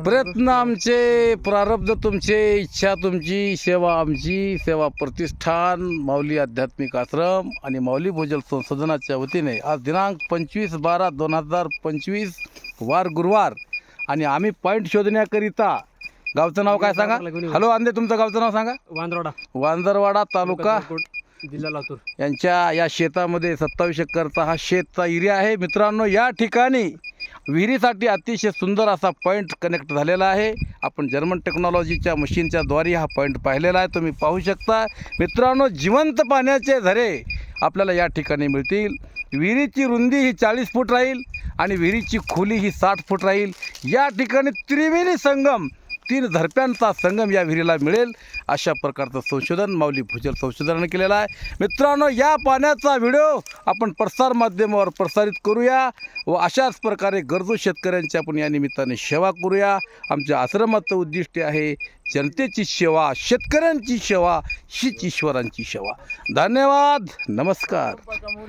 प्रयत्न आमचे, प्रारब्ध तुमचे, इच्छा तुमची, सेवा आमची. सेवा प्रतिष्ठान माऊली आध्यात्मिक आश्रम आणि माऊली भोजल संशोधनाच्या वतीने आज दिनांक 25/12/2025 वार गुरुवार आणि आम्ही पॉईंट शोधण्याकरिता. गावचं नाव काय सांगा? हॅलो अंदे, तुमचं गावचं नाव सांगा. वांदरवाडा तालुका जिल्हा लातूर यांच्या या शेतामध्ये 27 एकरचा हा शेतचा एरिया आहे. मित्रांनो, या ठिकाणी विहिरीसाठी अतिशय सुंदर असा पॉईंट कनेक्ट झालेला आहे. आपण जर्मन टेक्नॉलॉजीच्या मशीनच्या द्वारे हा पॉईंट पाहिलेला आहे. तुम्ही पाहू शकता मित्रांनो, जिवंत पाण्याचे झरे आपल्याला या ठिकाणी मिळतील. विहिरीची रुंदी ही 40 फूट राहील आणि विहिरीची खोली ही 60 फूट राहील. या ठिकाणी त्रिवेणी संगम, 3 झरप्यांचा संगम या विहिरीला मिळेल. अशा प्रकारचं संशोधन माऊली भूजल संशोधनाने केलेलं आहे. मित्रांनो, या पाण्याचा व्हिडिओ आपण प्रसारमाध्यमावर प्रसारित करूया व अशाच प्रकारे गरजू शेतकऱ्यांची आपण या निमित्ताने सेवा करूया. आमच्या आश्रमाचं उद्दिष्ट आहे जनतेची सेवा, शेतकऱ्यांची सेवा हीच ईश्वरांची सेवा. धन्यवाद, नमस्कार.